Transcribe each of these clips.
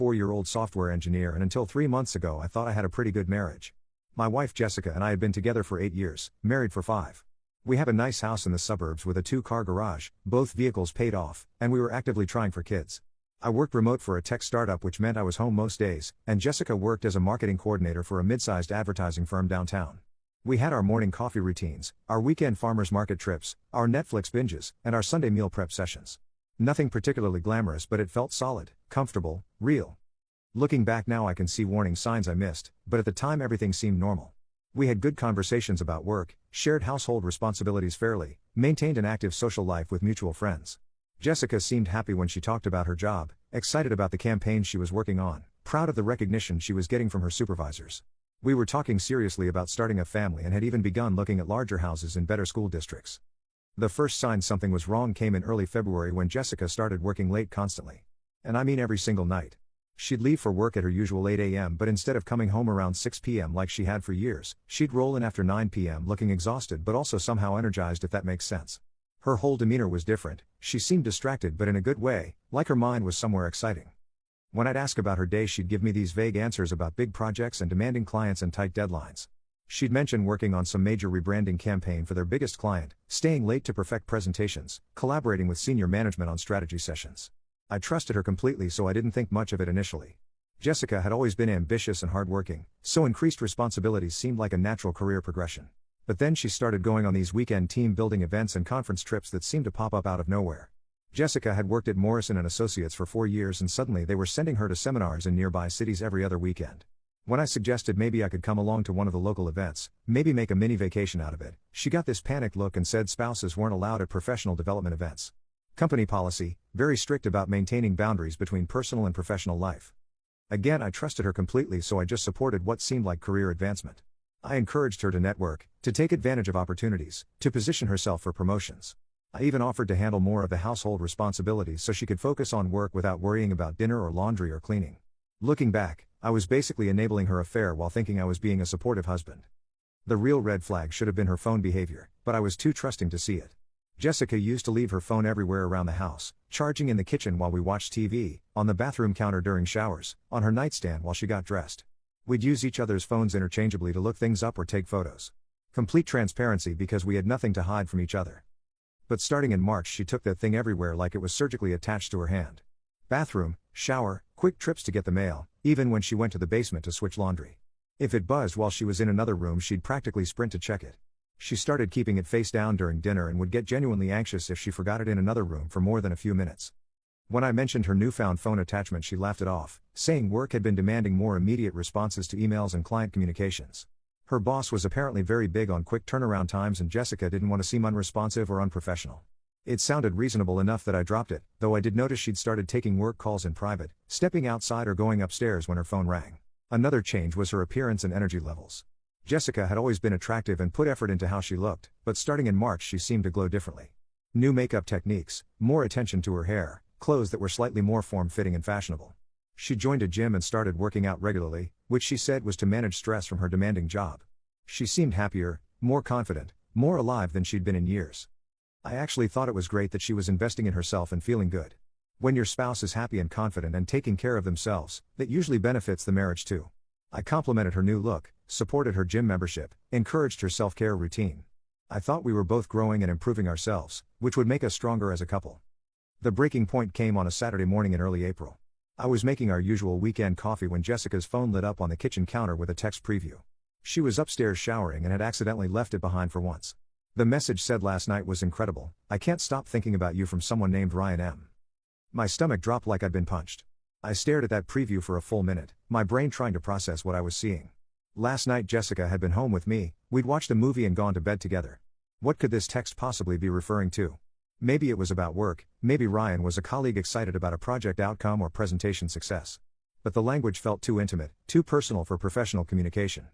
4-year-old software engineer, and until 3 months ago I thought I had a pretty good marriage. My wife Jessica and I had been together for 8 years, married for 5. We have a nice house in the suburbs with a 2-car garage, both vehicles paid off, and we were actively trying for kids. I worked remote for a tech startup, which meant I was home most days, and Jessica worked as a marketing coordinator for a mid-sized advertising firm downtown. We had our morning coffee routines, our weekend farmers market trips, our Netflix binges, and our Sunday meal prep sessions. Nothing particularly glamorous, but it felt solid, comfortable, real. Looking back now, I can see warning signs I missed, but at the time everything seemed normal. We had good conversations about work, shared household responsibilities fairly, maintained an active social life with mutual friends. Jessica seemed happy when she talked about her job, excited about the campaigns she was working on, proud of the recognition she was getting from her supervisors. We were talking seriously about starting a family and had even begun looking at larger houses in better school districts. The first sign something was wrong came in early February when Jessica started working late constantly. And I mean every single night. She'd leave for work at her usual 8 a.m., but instead of coming home around 6 p.m. like she had for years, she'd roll in after 9 p.m. looking exhausted but also somehow energized, if that makes sense. Her whole demeanor was different. She seemed distracted, but in a good way, like her mind was somewhere exciting. When I'd ask about her day, she'd give me these vague answers about big projects and demanding clients and tight deadlines. She'd mention working on some major rebranding campaign for their biggest client, staying late to perfect presentations, collaborating with senior management on strategy sessions. I trusted her completely, so I didn't think much of it initially. Jessica had always been ambitious and hardworking, so increased responsibilities seemed like a natural career progression. But then she started going on these weekend team-building events and conference trips that seemed to pop up out of nowhere. Jessica had worked at Morrison & Associates for 4 years, and suddenly they were sending her to seminars in nearby cities every other weekend. When I suggested maybe I could come along to one of the local events, maybe make a mini vacation out of it, she got this panicked look and said spouses weren't allowed at professional development events. Company policy, very strict about maintaining boundaries between personal and professional life. Again, I trusted her completely, so I just supported what seemed like career advancement. I encouraged her to network, to take advantage of opportunities, to position herself for promotions. I even offered to handle more of the household responsibilities so she could focus on work without worrying about dinner or laundry or cleaning. Looking back, I was basically enabling her affair while thinking I was being a supportive husband. The real red flag should have been her phone behavior, but I was too trusting to see it. Jessica used to leave her phone everywhere around the house, charging in the kitchen while we watched TV, on the bathroom counter during showers, on her nightstand while she got dressed. We'd use each other's phones interchangeably to look things up or take photos. Complete transparency because we had nothing to hide from each other. But starting in March, she took that thing everywhere like it was surgically attached to her hand. Bathroom, shower, quick trips to get the mail, even when she went to the basement to switch laundry. If it buzzed while she was in another room, she'd practically sprint to check it. She started keeping it face down during dinner and would get genuinely anxious if she forgot it in another room for more than a few minutes. When I mentioned her newfound phone attachment, she laughed it off, saying work had been demanding more immediate responses to emails and client communications. Her boss was apparently very big on quick turnaround times, and Jessica didn't want to seem unresponsive or unprofessional. It sounded reasonable enough that I dropped it, though I did notice she'd started taking work calls in private, stepping outside or going upstairs when her phone rang. Another change was her appearance and energy levels. Jessica had always been attractive and put effort into how she looked, but starting in March she seemed to glow differently. New makeup techniques, more attention to her hair, clothes that were slightly more form-fitting and fashionable. She joined a gym and started working out regularly, which she said was to manage stress from her demanding job. She seemed happier, more confident, more alive than she'd been in years. I actually thought it was great that she was investing in herself and feeling good. When your spouse is happy and confident and taking care of themselves, that usually benefits the marriage too. I complimented her new look, supported her gym membership, encouraged her self-care routine. I thought we were both growing and improving ourselves, which would make us stronger as a couple. The breaking point came on a Saturday morning in early April. I was making our usual weekend coffee when Jessica's phone lit up on the kitchen counter with a text preview. She was upstairs showering and had accidentally left it behind for once. The message said, "Last night was incredible. I can't stop thinking about you," from someone named Ryan M. My stomach dropped like I'd been punched. I stared at that preview for a full minute, my brain trying to process what I was seeing. Last night Jessica had been home with me, we'd watched a movie and gone to bed together. What could this text possibly be referring to? Maybe it was about work, maybe Ryan was a colleague excited about a project outcome or presentation success. But the language felt too intimate, too personal for professional communication.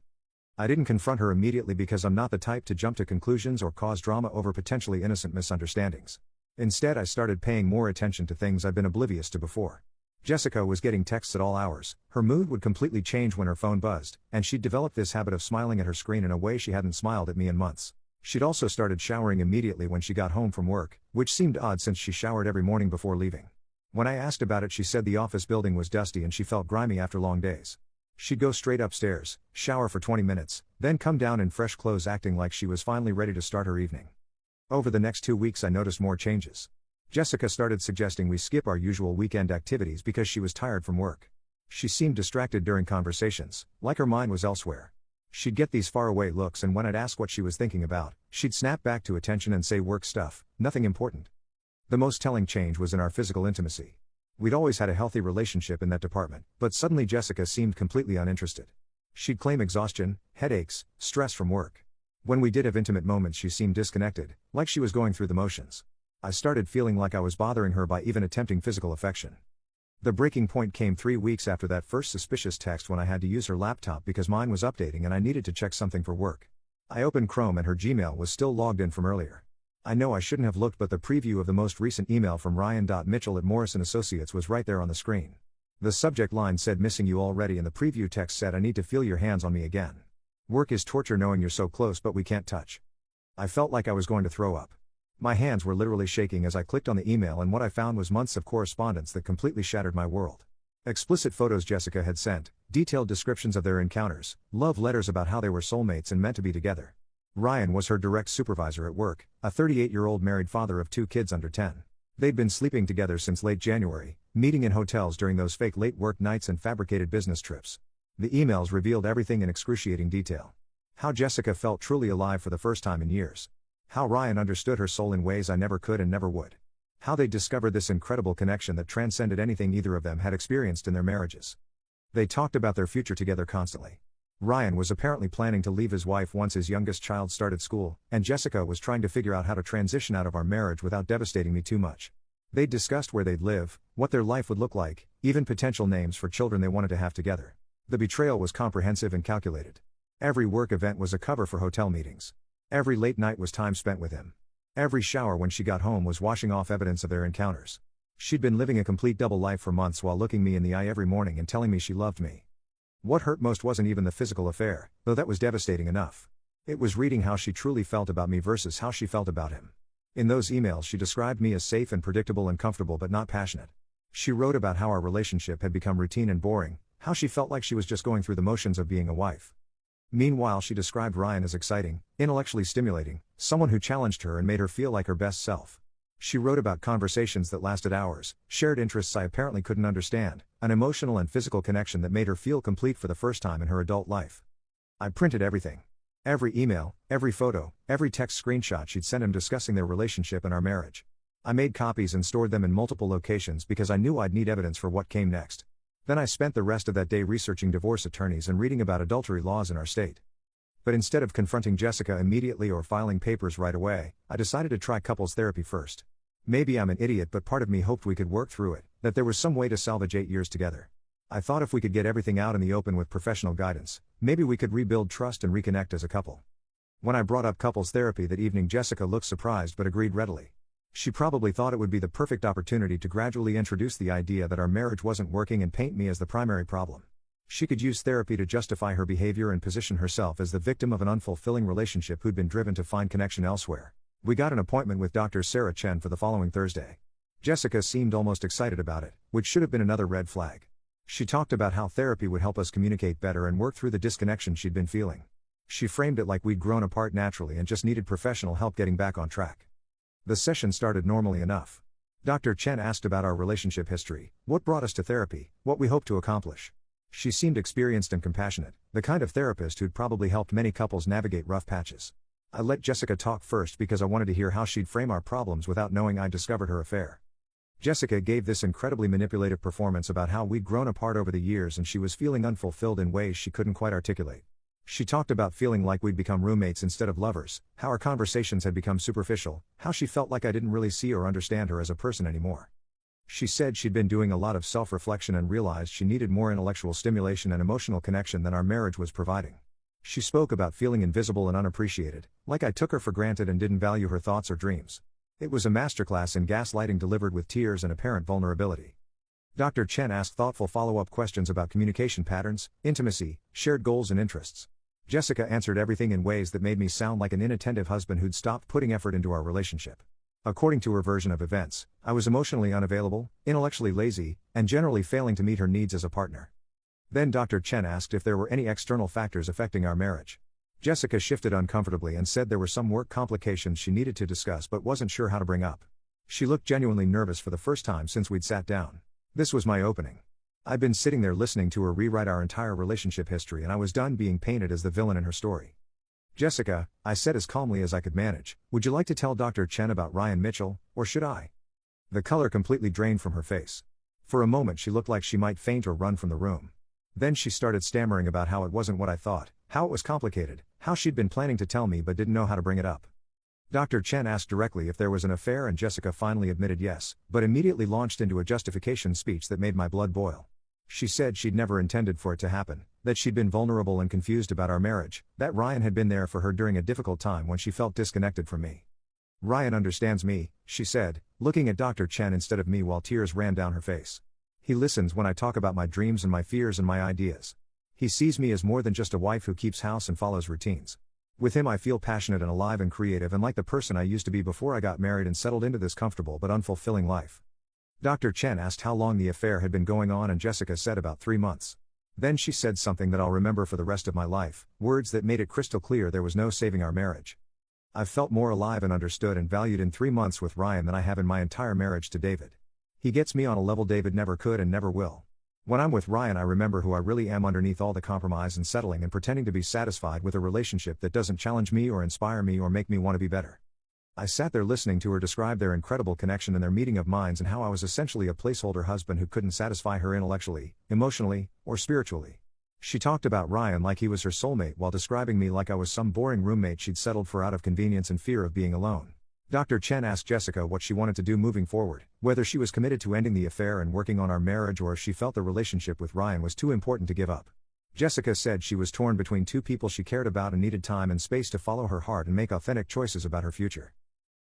I didn't confront her immediately because I'm not the type to jump to conclusions or cause drama over potentially innocent misunderstandings. Instead, I started paying more attention to things I'd been oblivious to before. Jessica was getting texts at all hours, her mood would completely change when her phone buzzed, and she'd developed this habit of smiling at her screen in a way she hadn't smiled at me in months. She'd also started showering immediately when she got home from work, which seemed odd since she showered every morning before leaving. When I asked about it, she said the office building was dusty and she felt grimy after long days. She'd go straight upstairs, shower for 20 minutes, then come down in fresh clothes acting like she was finally ready to start her evening. Over the next 2 weeks I noticed more changes. Jessica started suggesting we skip our usual weekend activities because she was tired from work. She seemed distracted during conversations, like her mind was elsewhere. She'd get these faraway looks, and when I'd ask what she was thinking about, she'd snap back to attention and say work stuff, nothing important. The most telling change was in our physical intimacy. We'd always had a healthy relationship in that department, but suddenly Jessica seemed completely uninterested. She'd claim exhaustion, headaches, stress from work. When we did have intimate moments, she seemed disconnected, like she was going through the motions. I started feeling like I was bothering her by even attempting physical affection. The breaking point came 3 weeks after that first suspicious text, when I had to use her laptop because mine was updating and I needed to check something for work. I opened Chrome and her Gmail was still logged in from earlier. I know I shouldn't have looked, but the preview of the most recent email from Ryan.Mitchell@Morrison Associates was right there on the screen. The subject line said "missing you already," and the preview text said "I need to feel your hands on me again. Work is torture knowing you're so close but we can't touch." I felt like I was going to throw up. My hands were literally shaking as I clicked on the email, and what I found was months of correspondence that completely shattered my world. Explicit photos Jessica had sent, detailed descriptions of their encounters, love letters about how they were soulmates and meant to be together. Ryan was her direct supervisor at work, a 38-year-old married father of 2 kids under 10. They'd been sleeping together since late January, meeting in hotels during those fake late work nights and fabricated business trips. The emails revealed everything in excruciating detail. How Jessica felt truly alive for the first time in years. How Ryan understood her soul in ways I never could and never would. How they discovered this incredible connection that transcended anything either of them had experienced in their marriages. They talked about their future together constantly. Ryan was apparently planning to leave his wife once his youngest child started school, and Jessica was trying to figure out how to transition out of our marriage without devastating me too much. They'd discussed where they'd live, what their life would look like, even potential names for children they wanted to have together. The betrayal was comprehensive and calculated. Every work event was a cover for hotel meetings. Every late night was time spent with him. Every shower when she got home was washing off evidence of their encounters. She'd been living a complete double life for months while looking me in the eye every morning and telling me she loved me. What hurt most wasn't even the physical affair, though that was devastating enough. It was reading how she truly felt about me versus how she felt about him. In those emails she described me as safe and predictable and comfortable but not passionate. She wrote about how our relationship had become routine and boring, how she felt like she was just going through the motions of being a wife. Meanwhile, she described Ryan as exciting, intellectually stimulating, someone who challenged her and made her feel like her best self. She wrote about conversations that lasted hours, shared interests I apparently couldn't understand, an emotional and physical connection that made her feel complete for the first time in her adult life. I printed everything. Every email, every photo, every text screenshot she'd sent him discussing their relationship and our marriage. I made copies and stored them in multiple locations because I knew I'd need evidence for what came next. Then I spent the rest of that day researching divorce attorneys and reading about adultery laws in our state. But instead of confronting Jessica immediately or filing papers right away, I decided to try couples therapy first. Maybe I'm an idiot, but part of me hoped we could work through it, that there was some way to salvage 8 years together. I thought if we could get everything out in the open with professional guidance, maybe we could rebuild trust and reconnect as a couple. When I brought up couples therapy that evening, Jessica looked surprised but agreed readily. She probably thought it would be the perfect opportunity to gradually introduce the idea that our marriage wasn't working and paint me as the primary problem. She could use therapy to justify her behavior and position herself as the victim of an unfulfilling relationship who'd been driven to find connection elsewhere. We got an appointment with Dr. Sarah Chen for the following Thursday. Jessica seemed almost excited about it, which should have been another red flag. She talked about how therapy would help us communicate better and work through the disconnection she'd been feeling. She framed it like we'd grown apart naturally and just needed professional help getting back on track. The session started normally enough. Dr. Chen asked about our relationship history, what brought us to therapy, what we hoped to accomplish. She seemed experienced and compassionate, the kind of therapist who'd probably helped many couples navigate rough patches. I let Jessica talk first because I wanted to hear how she'd frame our problems without knowing I'd discovered her affair. Jessica gave this incredibly manipulative performance about how we'd grown apart over the years and she was feeling unfulfilled in ways she couldn't quite articulate. She talked about feeling like we'd become roommates instead of lovers, how our conversations had become superficial, how she felt like I didn't really see or understand her as a person anymore. She said she'd been doing a lot of self-reflection and realized she needed more intellectual stimulation and emotional connection than our marriage was providing. She spoke about feeling invisible and unappreciated, like I took her for granted and didn't value her thoughts or dreams. It was a masterclass in gaslighting delivered with tears and apparent vulnerability. Dr. Chen asked thoughtful follow-up questions about communication patterns, intimacy, shared goals and interests. Jessica answered everything in ways that made me sound like an inattentive husband who'd stopped putting effort into our relationship. According to her version of events, I was emotionally unavailable, intellectually lazy, and generally failing to meet her needs as a partner. Then Dr. Chen asked if there were any external factors affecting our marriage. Jessica shifted uncomfortably and said there were some work complications she needed to discuss but wasn't sure how to bring up. She looked genuinely nervous for the first time since we'd sat down. This was my opening. I'd been sitting there listening to her rewrite our entire relationship history and I was done being painted as the villain in her story. Jessica, I said as calmly as I could manage, would you like to tell Dr. Chen about Ryan Mitchell, or should I? The color completely drained from her face. For a moment she looked like she might faint or run from the room. Then she started stammering about how it wasn't what I thought, how it was complicated, how she'd been planning to tell me but didn't know how to bring it up. Dr. Chen asked directly if there was an affair and Jessica finally admitted yes, but immediately launched into a justification speech that made my blood boil. She said she'd never intended for it to happen, that she'd been vulnerable and confused about our marriage, that Ryan had been there for her during a difficult time when she felt disconnected from me. Ryan understands me, she said, looking at Dr. Chen instead of me while tears ran down her face. He listens when I talk about my dreams and my fears and my ideas. He sees me as more than just a wife who keeps house and follows routines. With him I feel passionate and alive and creative and like the person I used to be before I got married and settled into this comfortable but unfulfilling life. Dr. Chen asked how long the affair had been going on and Jessica said about 3 months. Then she said something that I'll remember for the rest of my life, words that made it crystal clear there was no saving our marriage. I've felt more alive and understood and valued in 3 months with Ryan than I have in my entire marriage to David. He gets me on a level David never could and never will. When I'm with Ryan I remember who I really am underneath all the compromise and settling and pretending to be satisfied with a relationship that doesn't challenge me or inspire me or make me want to be better. I sat there listening to her describe their incredible connection and their meeting of minds and how I was essentially a placeholder husband who couldn't satisfy her intellectually, emotionally, or spiritually. She talked about Ryan like he was her soulmate while describing me like I was some boring roommate she'd settled for out of convenience and fear of being alone. Dr. Chen asked Jessica what she wanted to do moving forward, whether she was committed to ending the affair and working on our marriage or if she felt the relationship with Ryan was too important to give up. Jessica said she was torn between two people she cared about and needed time and space to follow her heart and make authentic choices about her future.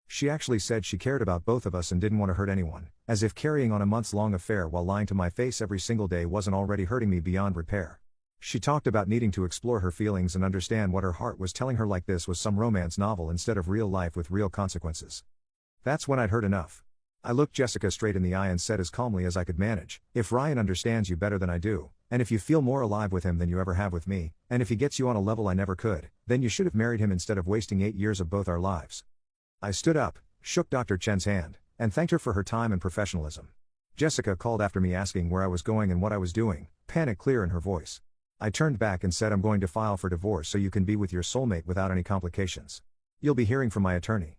She actually said she cared about both of us and didn't want to hurt anyone, as if carrying on a months-long affair while lying to my face every single day wasn't already hurting me beyond repair. She talked about needing to explore her feelings and understand what her heart was telling her like this was some romance novel instead of real life with real consequences. That's when I'd heard enough. I looked Jessica straight in the eye and said as calmly as I could manage, if Ryan understands you better than I do, and if you feel more alive with him than you ever have with me, and if he gets you on a level I never could, then you should have married him instead of wasting 8 years of both our lives. I stood up, shook Dr. Chen's hand, and thanked her for her time and professionalism. Jessica called after me asking where I was going and what I was doing, panic clear in her voice. I turned back and said I'm going to file for divorce so you can be with your soulmate without any complications. You'll be hearing from my attorney.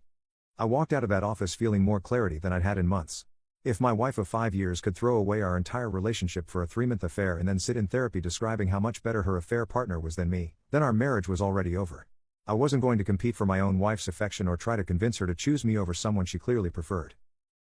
I walked out of that office feeling more clarity than I'd had in months. If my wife of 5 years could throw away our entire relationship for a 3-month affair and then sit in therapy describing how much better her affair partner was than me, then our marriage was already over. I wasn't going to compete for my own wife's affection or try to convince her to choose me over someone she clearly preferred.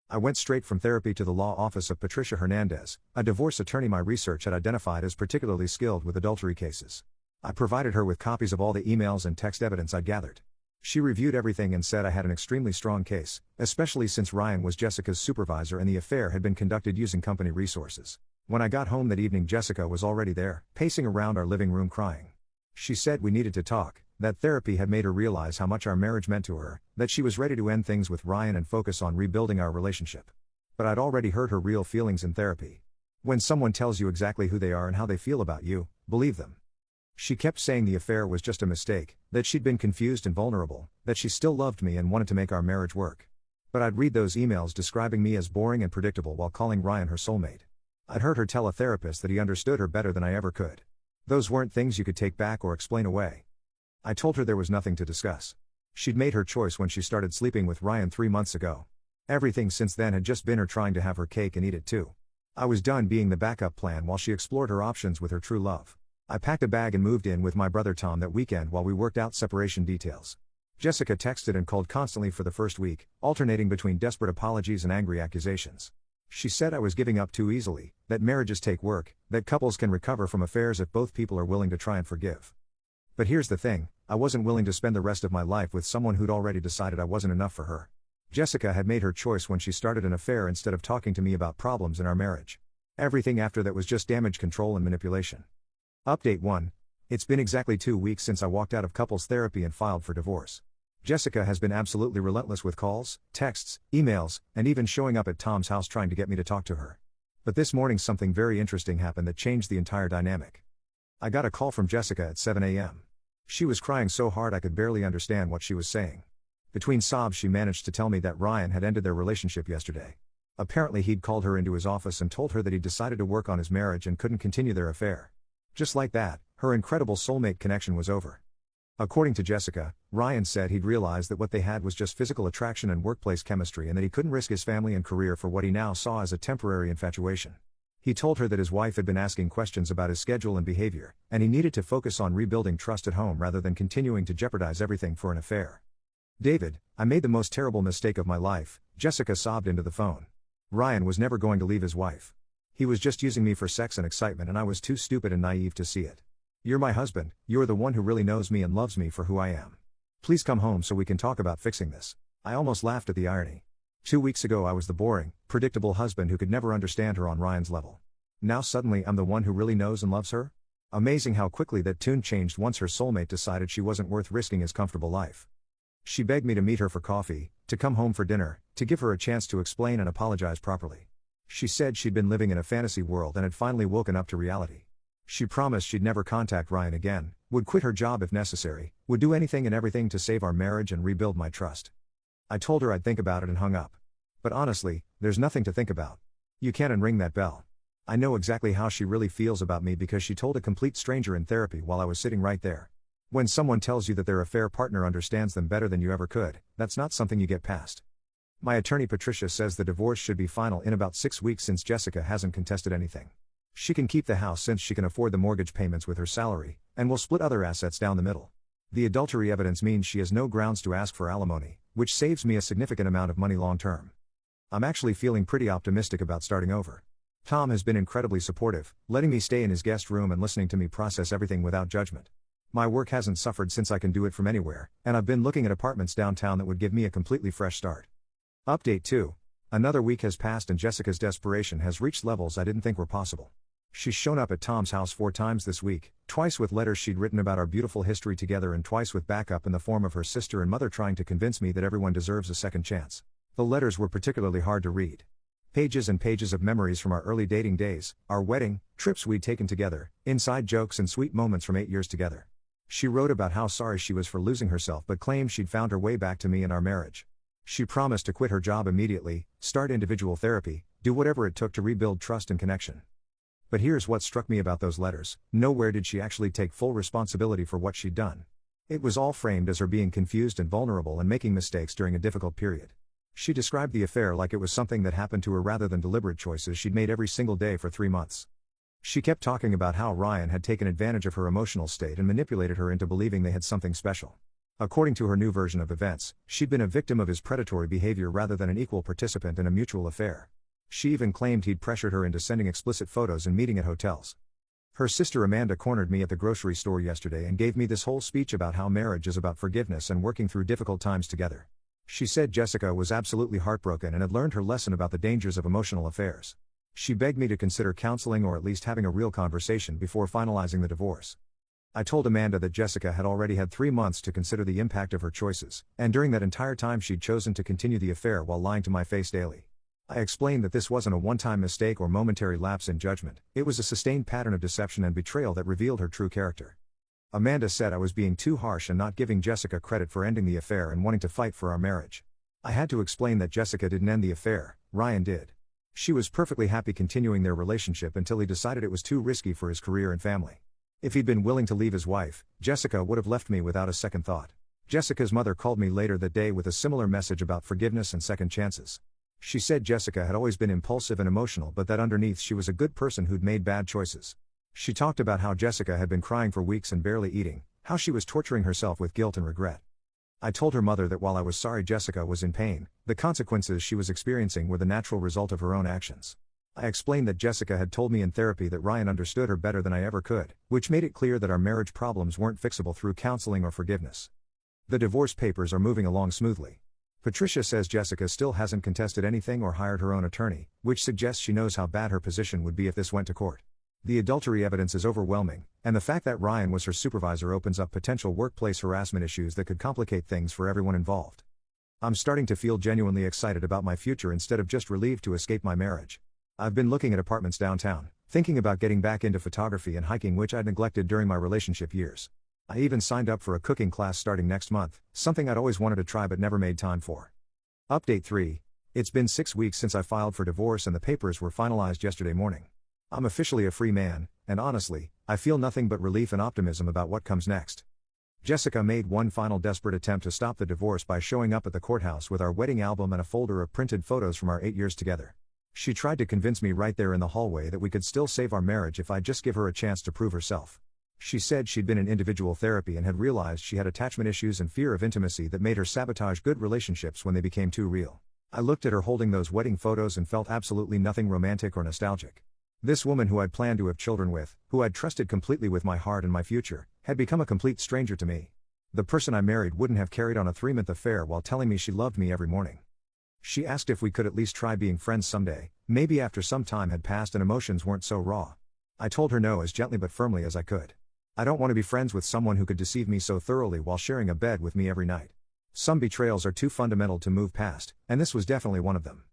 I went straight from therapy to the law office of Patricia Hernandez, a divorce attorney my research had identified as particularly skilled with adultery cases. I provided her with copies of all the emails and text evidence I'd gathered. She reviewed everything and said I had an extremely strong case, especially since Ryan was Jessica's supervisor and the affair had been conducted using company resources. When I got home that evening, Jessica was already there, pacing around our living room crying. She said we needed to talk, that therapy had made her realize how much our marriage meant to her, that she was ready to end things with Ryan and focus on rebuilding our relationship. But I'd already heard her real feelings in therapy. When someone tells you exactly who they are and how they feel about you, believe them. She kept saying the affair was just a mistake, that she'd been confused and vulnerable, that she still loved me and wanted to make our marriage work. But I'd read those emails describing me as boring and predictable while calling Ryan her soulmate. I'd heard her tell a therapist that he understood her better than I ever could. Those weren't things you could take back or explain away. I told her there was nothing to discuss. She'd made her choice when she started sleeping with Ryan 3 months ago. Everything since then had just been her trying to have her cake and eat it too. I was done being the backup plan while she explored her options with her true love. I packed a bag and moved in with my brother Tom that weekend while we worked out separation details. Jessica texted and called constantly for the first week, alternating between desperate apologies and angry accusations. She said I was giving up too easily, that marriages take work, that couples can recover from affairs if both people are willing to try and forgive. But here's the thing, I wasn't willing to spend the rest of my life with someone who'd already decided I wasn't enough for her. Jessica had made her choice when she started an affair instead of talking to me about problems in our marriage. Everything after that was just damage control and manipulation. Update 1. It's been exactly 2 weeks since I walked out of couples therapy and filed for divorce. Jessica has been absolutely relentless with calls, texts, emails, and even showing up at Tom's house trying to get me to talk to her. But this morning something very interesting happened that changed the entire dynamic. I got a call from Jessica at 7 a.m. She was crying so hard I could barely understand what she was saying. Between sobs she managed to tell me that Ryan had ended their relationship yesterday. Apparently he'd called her into his office and told her that he'd decided to work on his marriage and couldn't continue their affair. Just like that, her incredible soulmate connection was over. According to Jessica, Ryan said he'd realized that what they had was just physical attraction and workplace chemistry and that he couldn't risk his family and career for what he now saw as a temporary infatuation. He told her that his wife had been asking questions about his schedule and behavior, and he needed to focus on rebuilding trust at home rather than continuing to jeopardize everything for an affair. "David, I made the most terrible mistake of my life," Jessica sobbed into the phone. "Ryan was never going to leave his wife. He was just using me for sex and excitement and I was too stupid and naive to see it. You're my husband, you're the one who really knows me and loves me for who I am. Please come home so we can talk about fixing this." I almost laughed at the irony. 2 weeks ago I was the boring, predictable husband who could never understand her on Ryan's level. Now suddenly I'm the one who really knows and loves her? Amazing how quickly that tune changed once her soulmate decided she wasn't worth risking his comfortable life. She begged me to meet her for coffee, to come home for dinner, to give her a chance to explain and apologize properly. She said she'd been living in a fantasy world and had finally woken up to reality. She promised she'd never contact Ryan again, would quit her job if necessary, would do anything and everything to save our marriage and rebuild my trust. I told her I'd think about it and hung up. But honestly, there's nothing to think about. You can't unring that bell. I know exactly how she really feels about me because she told a complete stranger in therapy while I was sitting right there. When someone tells you that their affair partner understands them better than you ever could, that's not something you get past. My attorney Patricia says the divorce should be final in about 6 weeks since Jessica hasn't contested anything. She can keep the house since she can afford the mortgage payments with her salary, and will split other assets down the middle. The adultery evidence means she has no grounds to ask for alimony, which saves me a significant amount of money long term. I'm actually feeling pretty optimistic about starting over. Tom has been incredibly supportive, letting me stay in his guest room and listening to me process everything without judgment. My work hasn't suffered since I can do it from anywhere, and I've been looking at apartments downtown that would give me a completely fresh start. Update 2. Another week has passed and Jessica's desperation has reached levels I didn't think were possible. She's shown up at Tom's house 4 times this week, twice with letters she'd written about our beautiful history together and twice with backup in the form of her sister and mother trying to convince me that everyone deserves a second chance. The letters were particularly hard to read. Pages and pages of memories from our early dating days, our wedding, trips we'd taken together, inside jokes and sweet moments from 8 years together. She wrote about how sorry she was for losing herself but claimed she'd found her way back to me and our marriage. She promised to quit her job immediately, start individual therapy, do whatever it took to rebuild trust and connection. But here's what struck me about those letters: nowhere did she actually take full responsibility for what she'd done. It was all framed as her being confused and vulnerable and making mistakes during a difficult period. She described the affair like it was something that happened to her rather than deliberate choices she'd made every single day for 3 months. She kept talking about how Ryan had taken advantage of her emotional state and manipulated her into believing they had something special. According to her new version of events, she'd been a victim of his predatory behavior rather than an equal participant in a mutual affair. She even claimed he'd pressured her into sending explicit photos and meeting at hotels. Her sister Amanda cornered me at the grocery store yesterday and gave me this whole speech about how marriage is about forgiveness and working through difficult times together. She said Jessica was absolutely heartbroken and had learned her lesson about the dangers of emotional affairs. She begged me to consider counseling or at least having a real conversation before finalizing the divorce. I told Amanda that Jessica had already had 3 months to consider the impact of her choices, and during that entire time she'd chosen to continue the affair while lying to my face daily. I explained that this wasn't a one-time mistake or momentary lapse in judgment, it was a sustained pattern of deception and betrayal that revealed her true character. Amanda said I was being too harsh and not giving Jessica credit for ending the affair and wanting to fight for our marriage. I had to explain that Jessica didn't end the affair, Ryan did. She was perfectly happy continuing their relationship until he decided it was too risky for his career and family. If he'd been willing to leave his wife, Jessica would have left me without a second thought. Jessica's mother called me later that day with a similar message about forgiveness and second chances. She said Jessica had always been impulsive and emotional but that underneath she was a good person who'd made bad choices. She talked about how Jessica had been crying for weeks and barely eating, how she was torturing herself with guilt and regret. I told her mother that while I was sorry Jessica was in pain, the consequences she was experiencing were the natural result of her own actions. I explained that Jessica had told me in therapy that Ryan understood her better than I ever could, which made it clear that our marriage problems weren't fixable through counseling or forgiveness. The divorce papers are moving along smoothly. Patricia says Jessica still hasn't contested anything or hired her own attorney, which suggests she knows how bad her position would be if this went to court. The adultery evidence is overwhelming, and the fact that Ryan was her supervisor opens up potential workplace harassment issues that could complicate things for everyone involved. I'm starting to feel genuinely excited about my future instead of just relieved to escape my marriage. I've been looking at apartments downtown, thinking about getting back into photography and hiking, which I'd neglected during my relationship years. I even signed up for a cooking class starting next month, something I'd always wanted to try but never made time for. Update 3. It's been 6 weeks since I filed for divorce and the papers were finalized yesterday morning. I'm officially a free man, and honestly, I feel nothing but relief and optimism about what comes next. Jessica made one final desperate attempt to stop the divorce by showing up at the courthouse with our wedding album and a folder of printed photos from our 8 years together. She tried to convince me right there in the hallway that we could still save our marriage if I'd just give her a chance to prove herself. She said she'd been in individual therapy and had realized she had attachment issues and fear of intimacy that made her sabotage good relationships when they became too real. I looked at her holding those wedding photos and felt absolutely nothing romantic or nostalgic. This woman who I'd planned to have children with, who I'd trusted completely with my heart and my future, had become a complete stranger to me. The person I married wouldn't have carried on a 3-month affair while telling me she loved me every morning. She asked if we could at least try being friends someday, maybe after some time had passed and emotions weren't so raw. I told her no as gently but firmly as I could. I don't want to be friends with someone who could deceive me so thoroughly while sharing a bed with me every night. Some betrayals are too fundamental to move past, and this was definitely one of them.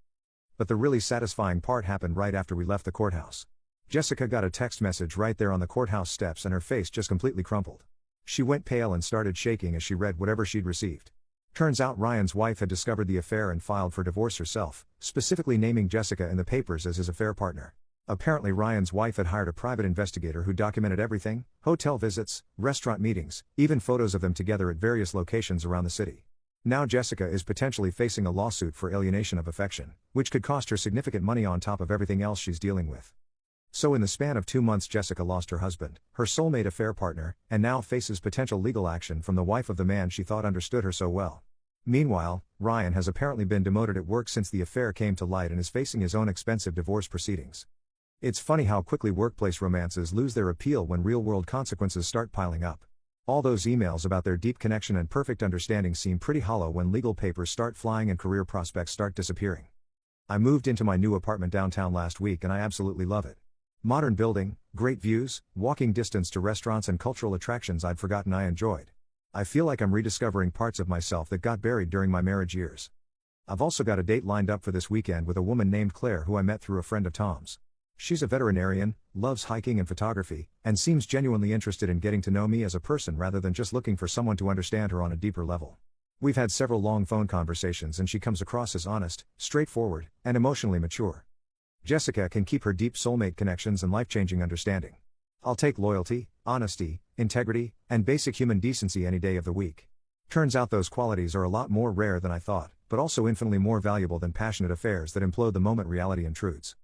But the really satisfying part happened right after we left the courthouse. Jessica got a text message right there on the courthouse steps and her face just completely crumpled. She went pale and started shaking as she read whatever she'd received. Turns out Ryan's wife had discovered the affair and filed for divorce herself, specifically naming Jessica in the papers as his affair partner. Apparently Ryan's wife had hired a private investigator who documented everything: hotel visits, restaurant meetings, even photos of them together at various locations around the city. Now Jessica is potentially facing a lawsuit for alienation of affection, which could cost her significant money on top of everything else she's dealing with. So in the span of 2 months Jessica lost her husband, her soulmate affair partner, and now faces potential legal action from the wife of the man she thought understood her so well. Meanwhile, Ryan has apparently been demoted at work since the affair came to light and is facing his own expensive divorce proceedings. It's funny how quickly workplace romances lose their appeal when real-world consequences start piling up. All those emails about their deep connection and perfect understanding seem pretty hollow when legal papers start flying and career prospects start disappearing. I moved into my new apartment downtown last week and I absolutely love it. Modern building, great views, walking distance to restaurants and cultural attractions I'd forgotten I enjoyed. I feel like I'm rediscovering parts of myself that got buried during my marriage years. I've also got a date lined up for this weekend with a woman named Claire who I met through a friend of Tom's. She's a veterinarian, loves hiking and photography, and seems genuinely interested in getting to know me as a person rather than just looking for someone to understand her on a deeper level. We've had several long phone conversations and she comes across as honest, straightforward, and emotionally mature. Jessica can keep her deep soulmate connections and life-changing understanding. I'll take loyalty, honesty, integrity, and basic human decency any day of the week. Turns out those qualities are a lot more rare than I thought, but also infinitely more valuable than passionate affairs that implode the moment reality intrudes.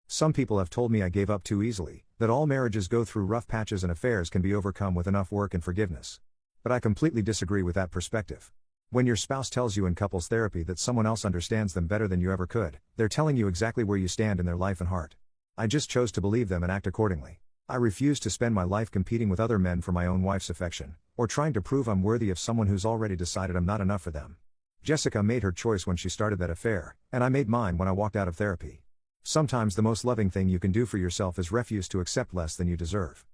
Some people have told me I gave up too easily, that all marriages go through rough patches and affairs can be overcome with enough work and forgiveness. But I completely disagree with that perspective. When your spouse tells you in couples therapy that someone else understands them better than you ever could, they're telling you exactly where you stand in their life and heart. I just chose to believe them and act accordingly. I refuse to spend my life competing with other men for my own wife's affection, or trying to prove I'm worthy of someone who's already decided I'm not enough for them. Jessica made her choice when she started that affair, and I made mine when I walked out of therapy. Sometimes the most loving thing you can do for yourself is refuse to accept less than you deserve.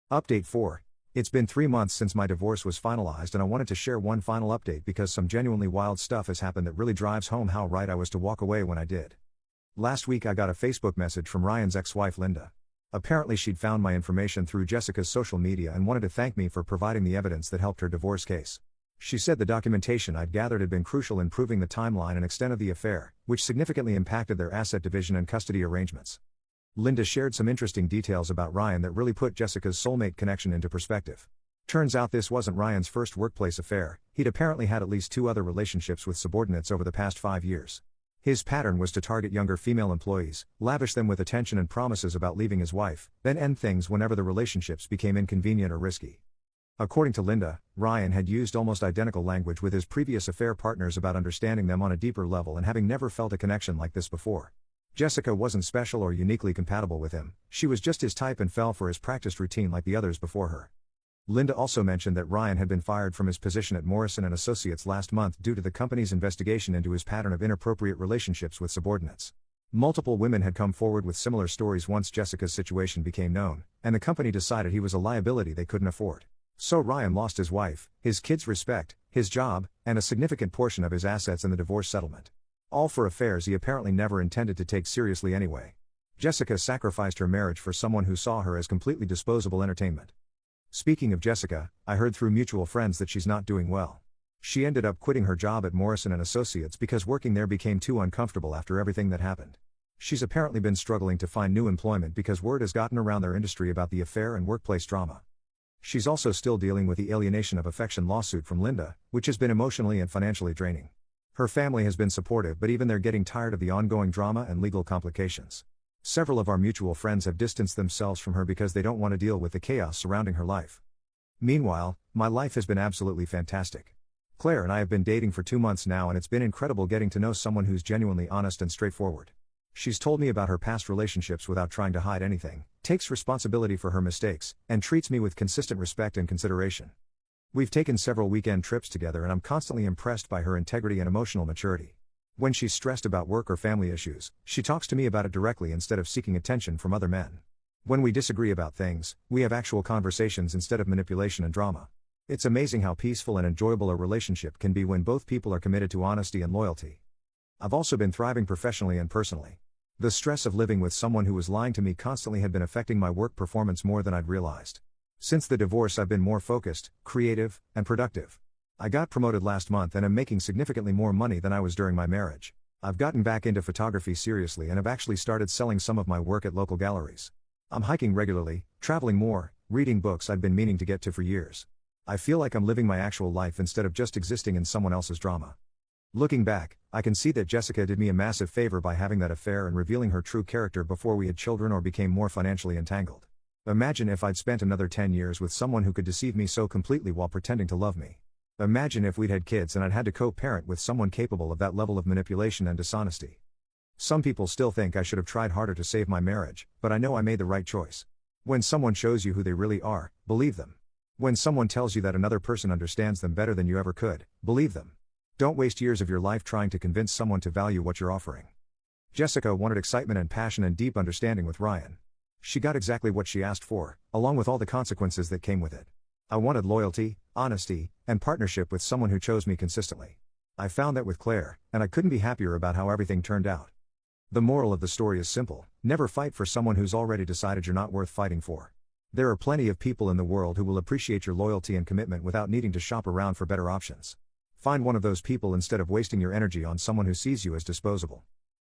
Update 4. It's been 3 months since my divorce was finalized and I wanted to share one final update because some genuinely wild stuff has happened that really drives home how right I was to walk away when I did. Last week I got a Facebook message from Ryan's ex-wife Linda. Apparently she'd found my information through Jessica's social media and wanted to thank me for providing the evidence that helped her divorce case. She said the documentation I'd gathered had been crucial in proving the timeline and extent of the affair, which significantly impacted their asset division and custody arrangements. Linda shared some interesting details about Ryan that really put Jessica's soulmate connection into perspective. Turns out this wasn't Ryan's first workplace affair, he'd apparently had at least 2 other relationships with subordinates over the past 5 years. His pattern was to target younger female employees, lavish them with attention and promises about leaving his wife, then end things whenever the relationships became inconvenient or risky. According to Linda, Ryan had used almost identical language with his previous affair partners about understanding them on a deeper level and having never felt a connection like this before. Jessica wasn't special or uniquely compatible with him, she was just his type and fell for his practiced routine like the others before her. Linda also mentioned that Ryan had been fired from his position at Morrison & Associates last month due to the company's investigation into his pattern of inappropriate relationships with subordinates. Multiple women had come forward with similar stories once Jessica's situation became known, and the company decided he was a liability they couldn't afford. So Ryan lost his wife, his kids' respect, his job, and a significant portion of his assets in the divorce settlement. All for affairs he apparently never intended to take seriously anyway. Jessica sacrificed her marriage for someone who saw her as completely disposable entertainment. Speaking of Jessica, I heard through mutual friends that she's not doing well. She ended up quitting her job at Morrison & Associates because working there became too uncomfortable after everything that happened. She's apparently been struggling to find new employment because word has gotten around their industry about the affair and workplace drama. She's also still dealing with the alienation of affection lawsuit from Linda, which has been emotionally and financially draining. Her family has been supportive, but even they're getting tired of the ongoing drama and legal complications. Several of our mutual friends have distanced themselves from her because they don't want to deal with the chaos surrounding her life. Meanwhile, my life has been absolutely fantastic. Claire and I have been dating for 2 months now, and it's been incredible getting to know someone who's genuinely honest and straightforward. She's told me about her past relationships without trying to hide anything, takes responsibility for her mistakes, and treats me with consistent respect and consideration. We've taken several weekend trips together, and I'm constantly impressed by her integrity and emotional maturity. When she's stressed about work or family issues, she talks to me about it directly instead of seeking attention from other men. When we disagree about things, we have actual conversations instead of manipulation and drama. It's amazing how peaceful and enjoyable a relationship can be when both people are committed to honesty and loyalty. I've also been thriving professionally and personally. The stress of living with someone who was lying to me constantly had been affecting my work performance more than I'd realized. Since the divorce, I've been more focused, creative, and productive. I got promoted last month and am making significantly more money than I was during my marriage. I've gotten back into photography seriously and have actually started selling some of my work at local galleries. I'm hiking regularly, traveling more, reading books I'd been meaning to get to for years. I feel like I'm living my actual life instead of just existing in someone else's drama. Looking back, I can see that Jessica did me a massive favor by having that affair and revealing her true character before we had children or became more financially entangled. Imagine if I'd spent another 10 years with someone who could deceive me so completely while pretending to love me. Imagine if we'd had kids and I'd had to co-parent with someone capable of that level of manipulation and dishonesty. Some people still think I should have tried harder to save my marriage, but I know I made the right choice. When someone shows you who they really are, believe them. When someone tells you that another person understands them better than you ever could, believe them. Don't waste years of your life trying to convince someone to value what you're offering. Jessica wanted excitement and passion and deep understanding with Ryan. She got exactly what she asked for, along with all the consequences that came with it. I wanted loyalty, honesty, and partnership with someone who chose me consistently. I found that with Claire, and I couldn't be happier about how everything turned out. The moral of the story is simple: never fight for someone who's already decided you're not worth fighting for. There are plenty of people in the world who will appreciate your loyalty and commitment without needing to shop around for better options. Find one of those people instead of wasting your energy on someone who sees you as disposable.